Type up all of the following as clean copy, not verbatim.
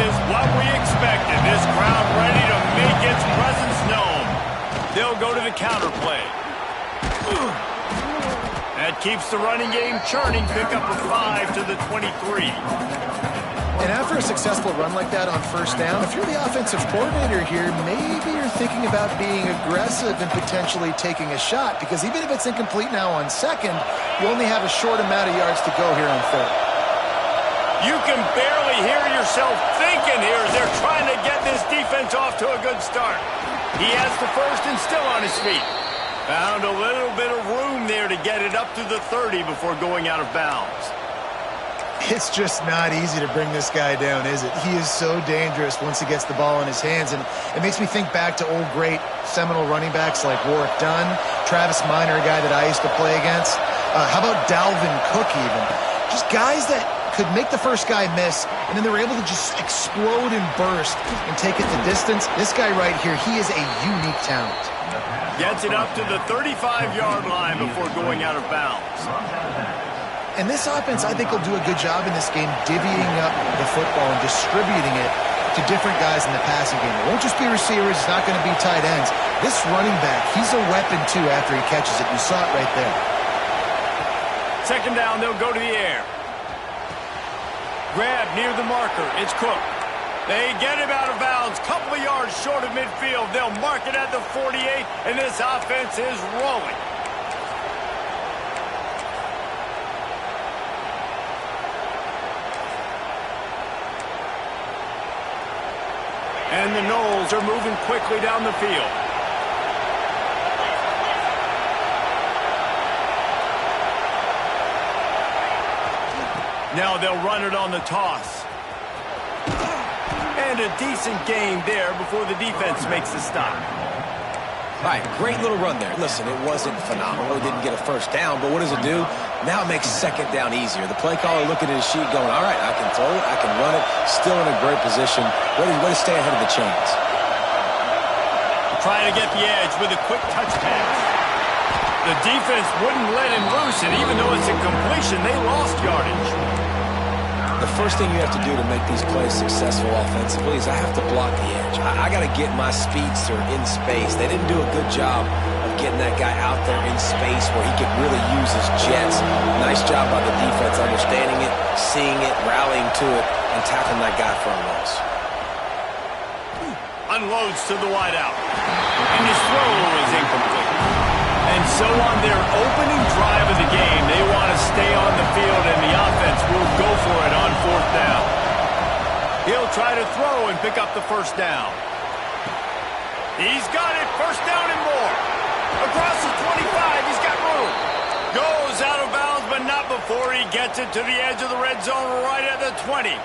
is what we expected. This crowd ready to make its presence known. They'll go to the counter play. That keeps the running game churning. Pick up a 5 to the 23. And after a successful run like that on first down, if you're the offensive coordinator here, maybe you're thinking about being aggressive and potentially taking a shot, because even if it's incomplete now on second, you only have a short amount of yards to go here on third. You can barely hear yourself thinking here as they're trying to get this defense off to a good start. He has the first and still on his feet. Found a little bit of room there to get it up to the 30 before going out of bounds. It's just not easy to bring this guy down, is it? He is so dangerous once he gets the ball in his hands, and it makes me think back to old great Seminole running backs like Warwick Dunn, Travis Minor, a guy that I used to play against. How about Dalvin Cook even? Just guys that could make the first guy miss, and then they were able to just explode and burst and take it the distance. This guy right here, he is a unique talent. Gets it up to the 35-yard line before going out of bounds. And this offense, I think, will do a good job in this game divvying up the football and distributing it to different guys in the passing game. It won't just be receivers. It's not going to be tight ends. This running back, he's a weapon, too, after he catches it. You saw it right there. Second down, they'll go to the air. Grab near the marker. It's Cook. They get him out of bounds. Couple of yards short of midfield. They'll mark it at the 48, and this offense is rolling. And the Noles are moving quickly down the field. Now they'll run it on the toss. And a decent gain there before the defense makes the stop. All right, great little run there. Listen, it wasn't phenomenal. It didn't get a first down, but what does it do? Now it makes second down easier. The play caller looking at his sheet going, all right, I can throw it, I can run it, still in a great position. Way to stay ahead of the chains. Trying to get the edge with a quick touch pass. The defense wouldn't let him loose, and even though it's a completion, they lost yardage. The first thing you have to do to make these plays successful offensively is I have to block the edge. I got to get my speedster in space. They didn't do a good job of getting that guy out there in space where he could really use his jets. Nice job by the defense understanding it, seeing it, rallying to it, and tackling that guy for a loss. Unloads to the wideout. And his throw is incomplete. And so on their opening drive of the game, they want to stay on the field, and the offense will go for it on fourth down. He'll try to throw and pick up the first down. He's got it. First down and more. Across the 25, he's got room. Goes out of bounds, but not before he gets it to the edge of the red zone right at the 20.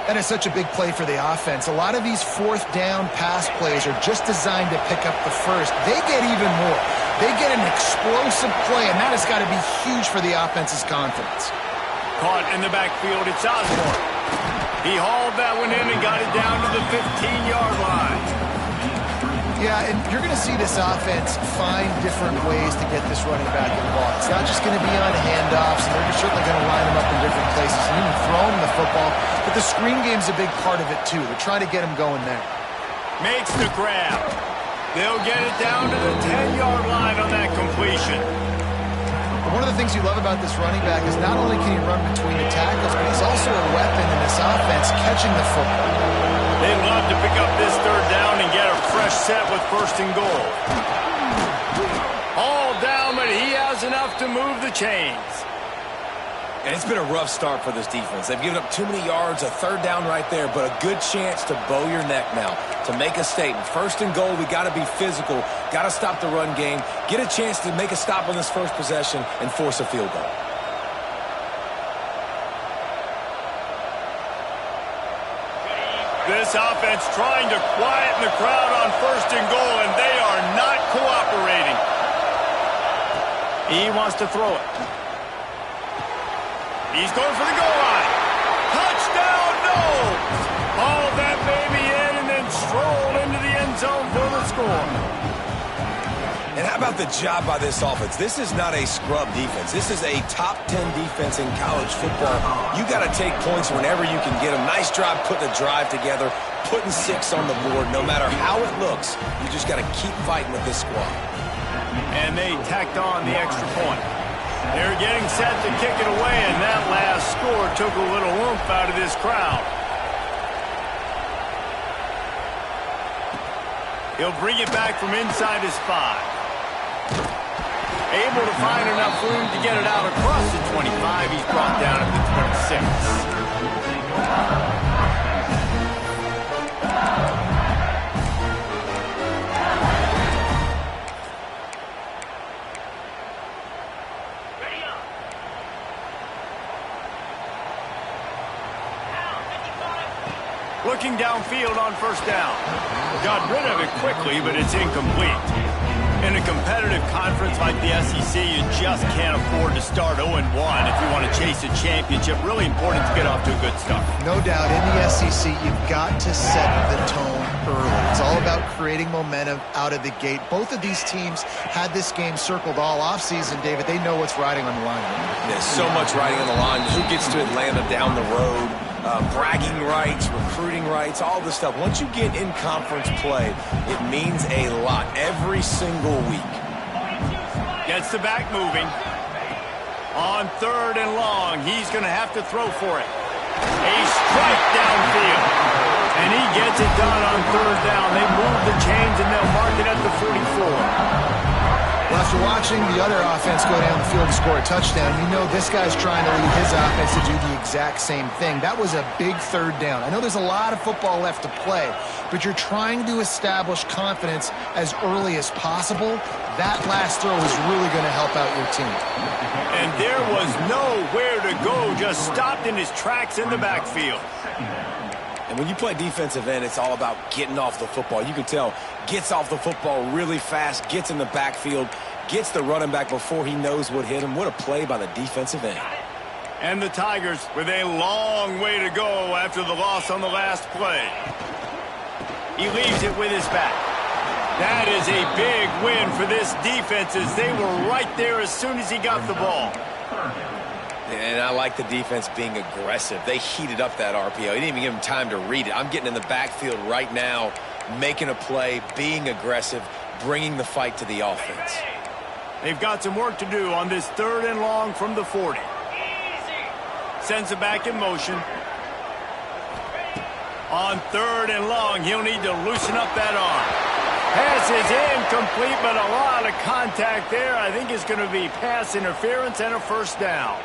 That is such a big play for the offense. A lot of these fourth down pass plays are just designed to pick up the first. They get even more. They get an explosive play, and that has got to be huge for the offense's confidence. Caught in the backfield, it's Osborne. He hauled that one in and got it down to the 15-yard line. Yeah, and you're going to see this offense find different ways to get this running back involved. It's not just going to be on handoffs, and they're certainly going to line them up in different places and even throw him the football. But the screen game's a big part of it, too. They're trying to get him going there. Makes the grab. They'll get it down to the 10-yard line on that completion. One of the things you love about this running back is not only can he run between the tackles, but he's also a weapon in this offense catching the football. They'd love to pick up this third down and get a fresh set with first and goal. All down, but he has enough to move the chains. And it's been a rough start for this defense. They've given up too many yards, a third down right there, but a good chance to bow your neck now, to make a statement. First and goal, we got to be physical, got to stop the run game, get a chance to make a stop on this first possession, and force a field goal. This offense trying to quieten the crowd on first and goal, and they are not cooperating. He wants to throw it. He's going for the goal line. Touchdown, no! Haul that baby in and then stroll into the end zone for the score. And how about the job by this offense? This is not a scrub defense. This is a top 10 defense in college football. You got to take points whenever you can get them. Nice job putting a drive together, putting 6 on the board. No matter how it looks, you just got to keep fighting with this squad. And they tacked on the extra point. They're getting set to kick it away, and that last score took a little oomph out of this crowd. He'll bring it back from inside his 5. Able to find enough room to get it out across the 25. He's brought down at the 26. Looking downfield on first down. Got rid of it quickly, but it's incomplete. In a competitive conference like the SEC, you just can't afford to start 0-1 if you want to chase a championship. Really important to get off to a good start. No doubt, in the SEC, you've got to set the tone early. It's all about creating momentum out of the gate. Both of these teams had this game circled all offseason, David. They know what's riding on the line. There's so much riding on the line. Who gets to Atlanta down the road? Bragging rights, recruiting rights, all this stuff. Once you get in conference play, it means a lot every single week. Gets the back moving. On 3rd and long, he's going to have to throw for it. A strike downfield. And he gets it done on 3rd down. They move the chains, and they'll mark it at the 44. Well, after watching the other offense go down the field to score a touchdown, you know this guy's trying to lead his offense to do the exact same thing. That was a big 3rd down. I know there's a lot of football left to play, but you're trying to establish confidence as early as possible. That last throw is really going to help out your team. And there was nowhere to go, just stopped in his tracks in the backfield. And when you play defensive end, it's all about getting off the football. You can tell, gets off the football really fast, gets in the backfield, gets the running back before he knows what hit him. What a play by the defensive end. And the Tigers with a long way to go after the loss on the last play. He leaves it with his back. That is a big win for this defense as they were right there as soon as he got the ball. And I like the defense being aggressive. They heated up that RPO. He didn't even give him time to read it. I'm getting in the backfield right now, making a play, being aggressive, bringing the fight to the offense. They've got some work to do on this 3rd and long from the 40. Sends it back in motion. On 3rd and long, he'll need to loosen up that arm. Pass is incomplete, but a lot of contact there. I think it's going to be pass interference and a 1st down.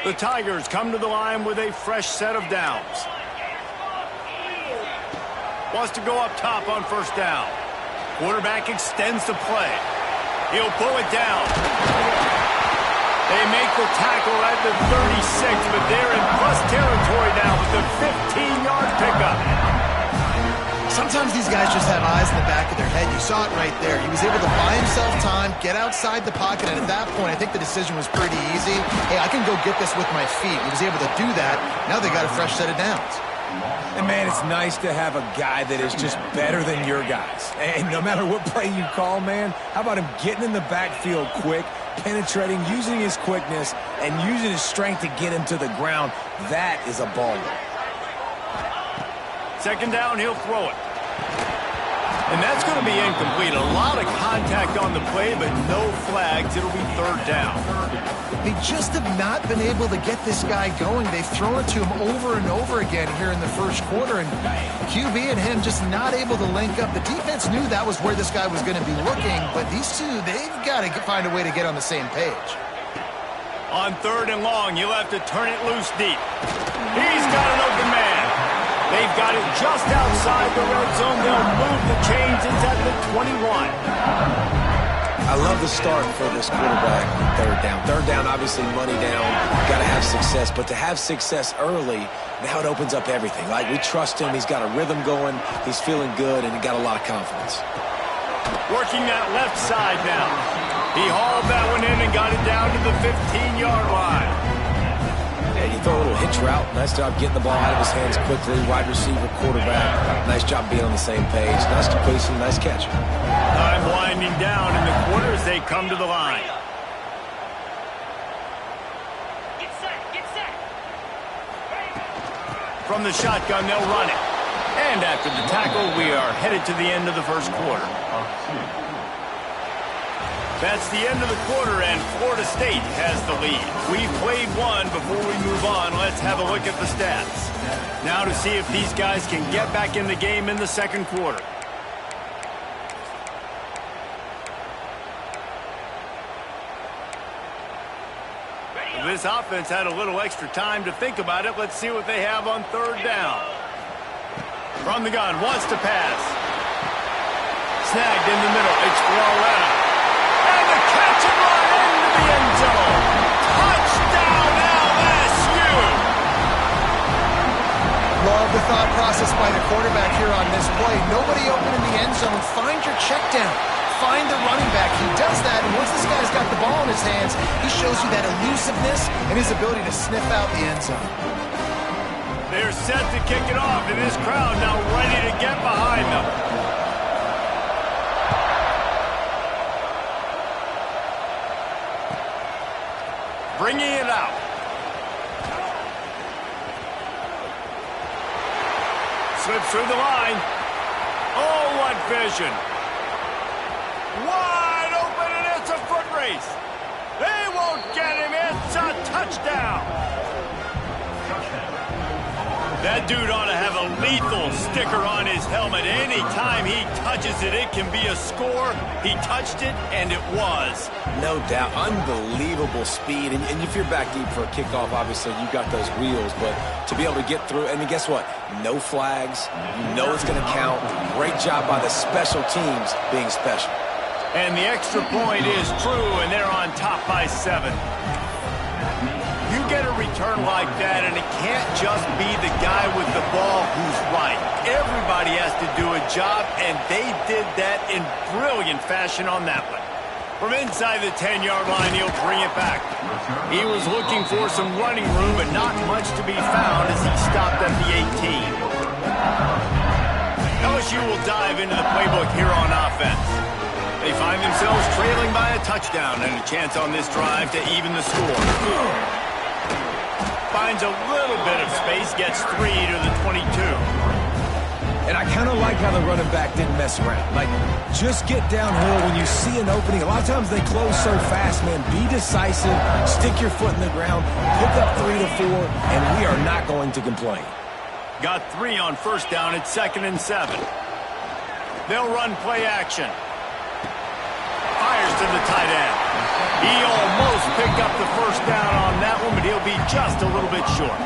The Tigers come to the line with a fresh set of downs. Wants to go up top on 1st down. Quarterback extends the play. He'll pull it down. They make the tackle at the 36, but they're in plus territory now with the 15-yard pickup. Sometimes these guys just have eyes in the back of their head. You saw it right there. He was able to buy himself time, get outside the pocket, and at that point, I think the decision was pretty easy. Hey, I can go get this with my feet. He was able to do that. Now they got a fresh set of downs. And, man, it's nice to have a guy that is just better than your guys. And no matter what play you call, man, how about him getting in the backfield quick, penetrating, using his quickness, and using his strength to get him to the ground? That is a baller. 2nd down, he'll throw it. And that's going to be incomplete. A lot of contact on the play, but no flags. It'll be 3rd down. They just have not been able to get this guy going. They've thrown it to him over and over again here in the 1st quarter, and QB and him just not able to link up. The defense knew that was where this guy was going to be looking, but these two, they've got to find a way to get on the same page. On 3rd and long, you'll have to turn it loose deep. He's got an open man. They've got it just outside the red zone. They'll move the chains. It's at the 21. I love the start for this quarterback on 3rd down. 3rd down, obviously money down. Got to have success. But to have success early, now it opens up everything. Like, we trust him. He's got a rhythm going. He's feeling good, and he got a lot of confidence. Working that left side now. He hauled that one in and got it down to the 15-yard line. Yeah, you throw a little hitch route. Nice job getting the ball out of his hands quickly. Wide receiver, quarterback. Nice job being on the same page. Nice completion, nice catch. Time winding down in the quarter as they come to the line. Get set, get set. From the shotgun, they'll run it. And after the tackle, we are headed to the end of the first quarter. That's the end of the quarter, and Florida State has the lead. We've played one. Before we move on, let's have a look at the stats. Now to see if these guys can get back in the game in the second quarter. This offense had a little extra time to think about it. Let's see what they have on third down. From the gun, wants to pass. Snagged in the middle. It's Florida. And the catch and run into the end zone. Touchdown, LSU! Love the thought process by the quarterback here on this play. Nobody open in the end zone. Find your check down. Find the running back. He does that, and once this guy's got the ball in his hands, he shows you that elusiveness and his ability to sniff out the end zone. They're set to kick it off, and this crowd now ready to get behind them. Bringing it out. Slips through the line. Oh, what vision. Wide open, and it's a foot race. They won't get him. It's a touchdown. That dude ought to have a lethal sticker on his helmet. Anytime he touches it, it can be a score. He touched it, and it was. No doubt. Unbelievable speed. And if you're back deep for a kickoff, obviously you've got those wheels. But to be able to get through, and guess what? No flags. You know it's going to count. Great job by the special teams being special. And the extra point is true, and they're on top by 7. You get a return like that, and it can't just be the guy with the ball who's right. Everybody has to do a job, and they did that in brilliant fashion on that one. From inside the 10-yard line, he'll bring it back. He was looking for some running room, but not much to be found as he stopped at the 18. LSU will dive into the playbook here on offense. They find themselves trailing by a touchdown and a chance on this drive to even the score. Finds a little bit of space, gets 3 to the 22. And I kind of like how the running back didn't mess around. Like, just get downhill when you see an opening. A lot of times they close so fast, man. Be decisive, stick your foot in the ground, pick up 3 to 4, and we are not going to complain. Got 3 on first down at 2nd and 7. They'll run play action. Fires to the tight end. He almost picked up the first down on that one, but he'll be just a little bit short.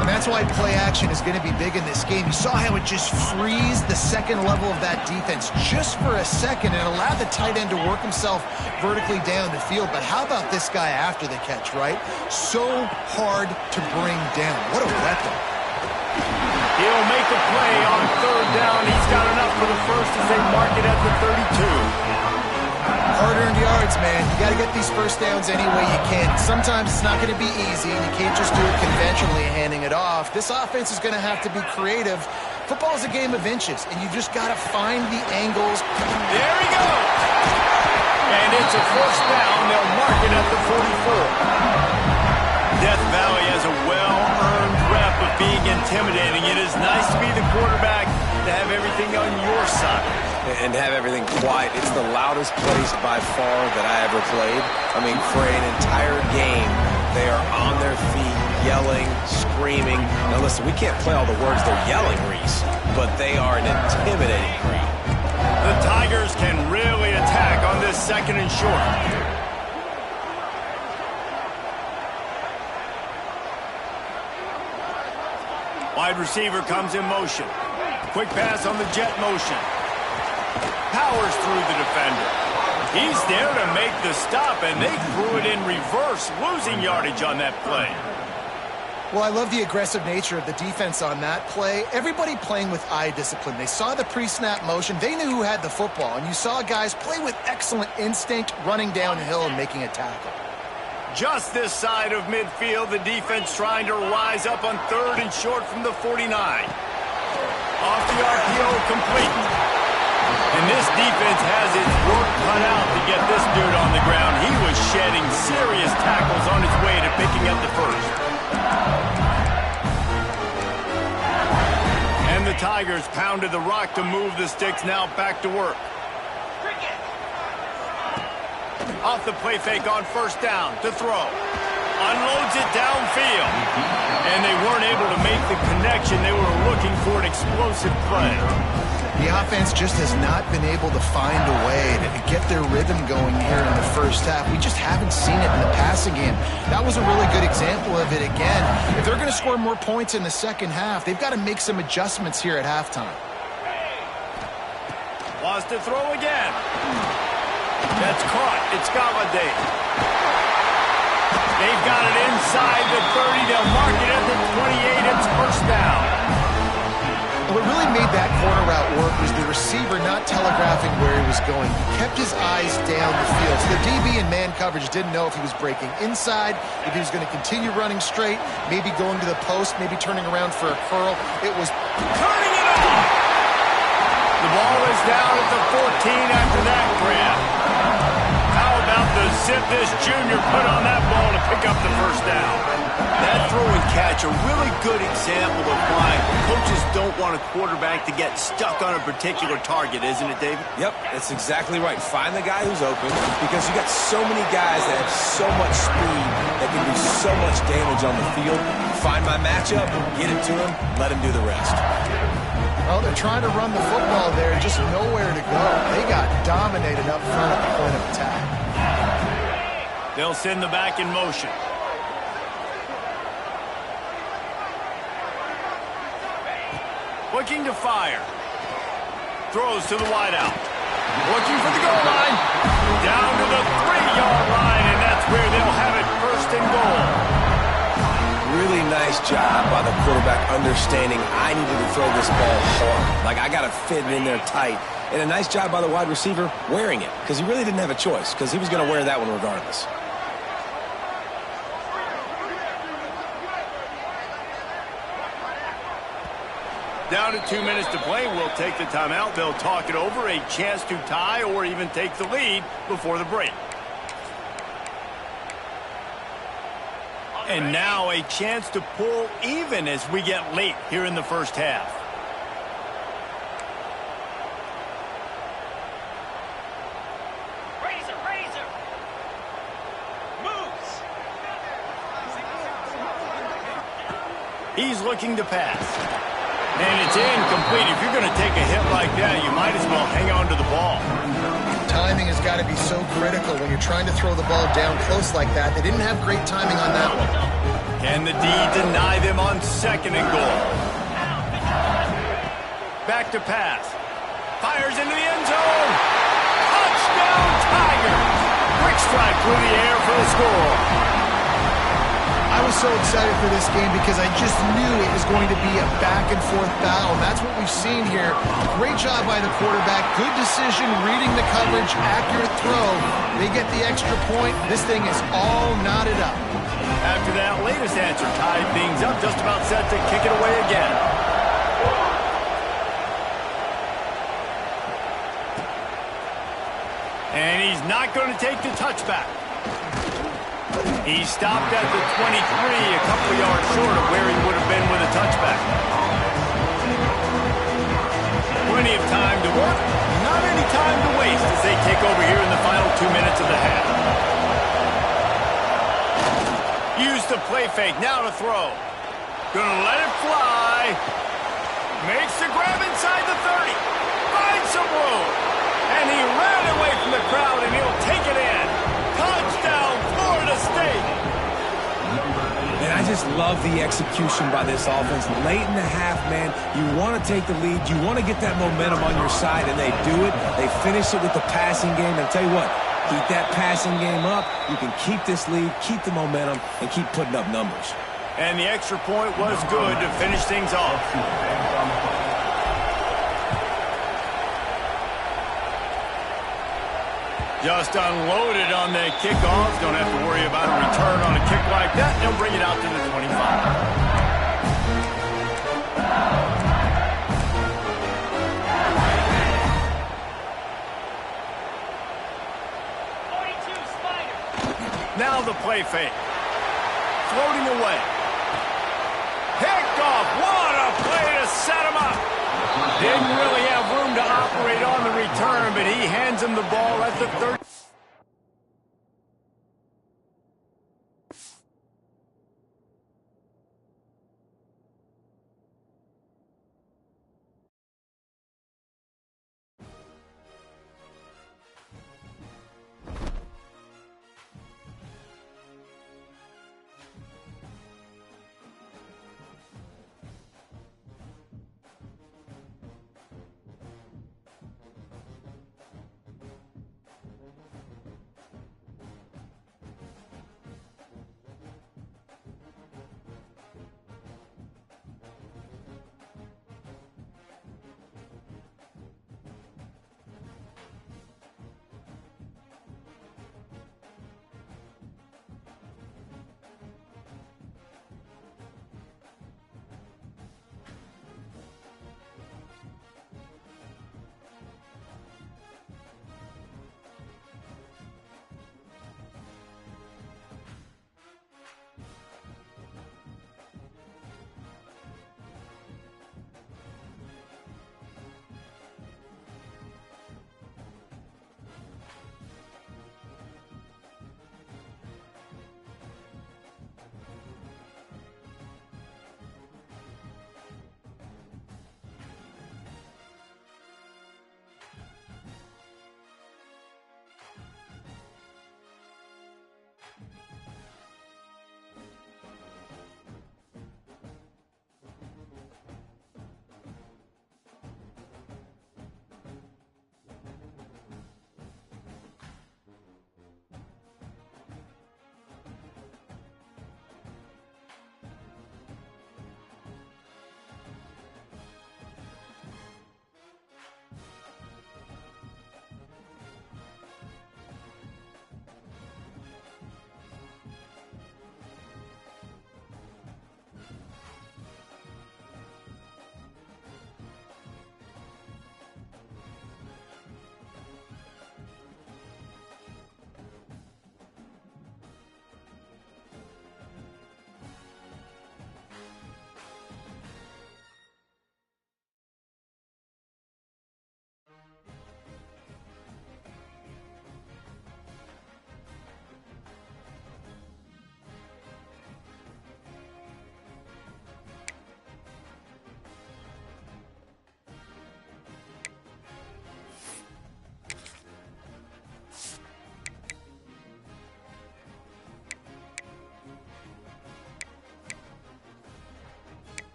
And that's why play action is going to be big in this game. You saw how it just freezed the second level of that defense just for a second and allowed the tight end to work himself vertically down the field. But how about this guy after the catch, right? So hard to bring down. What a weapon. He'll make a play on third down. He's got enough for the first as they mark it at the 32. Hard-earned yards, man. You got to get these first downs any way you can. Sometimes it's not going to be easy, and you can't just do it conventionally handing it off. This offense is going to have to be creative. Football is a game of inches, and you just got to find the angles. There he goes! And it's a first down. They'll mark it at the 44. Death Valley has a well-earned rep of being intimidating. It is nice to be the quarterback, to have everything on your side. And have everything quiet. It's the loudest place by far that I ever played. I mean, for an entire game, they are on their feet, yelling, screaming. Now listen, we can't play all the words they're yelling, Reese, but they are an intimidating crowd. The Tigers can really attack on this 2nd and short. Wide receiver comes in motion. Quick pass on the jet motion. Powers through the defender. He's there to make the stop, and they threw it in reverse, losing yardage on that play. Well, I love the aggressive nature of the defense on that play. Everybody playing with eye discipline. They saw the pre-snap motion. They knew who had the football, and you saw guys play with excellent instinct, running downhill and making a tackle. Just this side of midfield, the defense trying to rise up on 3rd and short from the 49. Off the RPO, complete. And this defense has its work cut out to get this dude on the ground. He was shedding serious tackles on his way to picking up the first. And the Tigers pounded the rock to move the sticks, now back to work. Off the play fake on 1st down to throw. Unloads it downfield. And they weren't able to make the connection. They were looking for an explosive play. The offense just has not been able to find a way to get their rhythm going here in the first half. We just haven't seen it in the passing game. That was a really good example of it again. If they're going to score more points in the second half, they've got to make some adjustments here at halftime. Wants to throw again. That's caught. It's Galladay. They've got it inside the 30. They'll mark it at the 28. It's 1st down. What really made that corner route work was the receiver not telegraphing where he was going. He kept his eyes down the field. So the DB in man coverage didn't know if he was breaking inside, if he was going to continue running straight, maybe going to the post, maybe turning around for a curl. It was turning it off. The ball is down at the 14 after that grab. How about the zip this junior put on that ball to pick up the 1st down? That throw and catch, a really good example of why coaches don't want a quarterback to get stuck on a particular target, isn't it, David? Yep, that's exactly right. Find the guy who's open, because you got so many guys that have so much speed that can do so much damage on the field. Find my matchup, get it to him, let him do the rest. Well, they're trying to run the football there, just nowhere to go. They got dominated up front at the point of attack. They'll send the back in motion. Looking to fire. Throws to the wideout. Looking for the goal line. Down to the 3-yard line, and that's where they'll have it 1st and goal. Really nice job by the quarterback understanding I needed to throw this ball hard. Like, I got to fit it in there tight. And a nice job by the wide receiver wearing it, because he really didn't have a choice, because he was going to wear that one regardless. Down to 2 minutes to play. We'll take the timeout. They'll talk it over. A chance to tie or even take the lead before the break. And now a chance to pull even as we get late here in the first half. Razor. Moves. He's looking to pass. And it's incomplete. If you're going to take a hit like that, you might as well hang on to the ball. Timing has got to be so critical when you're trying to throw the ball down close like that. They didn't have great timing on that one. Can the D deny them on 2nd and goal? Back to pass. Fires into the end zone. Touchdown, Tigers. Quick strike through the air for the score. I was so excited for this game because I just knew it was going to be a back-and-forth battle, and that's what we've seen here. Great job by the quarterback, good decision, reading the coverage, accurate throw. They get the extra point. This thing is all knotted up. After that latest answer tied things up, just about set to kick it away again. And he's not going to take the touchback. He stopped at the 23, a couple yards short of where he would have been with a touchback. Plenty of time to work, not any time to waste as they take over here in the final 2 minutes of the half. Use the play fake, now to throw. Gonna let it fly. Makes the grab inside the 30. Finds some room. And he ran away from the crowd, and he'll take it in. Touchdown, Florida State. And I just love the execution by this offense. Late in the half, man, you want to take the lead. You want to get that momentum on your side, and they do it. They finish it with the passing game. And I'll tell you what, keep that passing game up. You can keep this lead, keep the momentum, and keep putting up numbers. And the extra point was good to finish things off. Just unloaded on the kickoff. Don't have to worry about a return on a kick like that. They'll bring it out to the 25. Now the play fake. Floating away. Picked off. What a play to set him up. Didn't really have room to operate on the return, but he hands him the ball at the 30.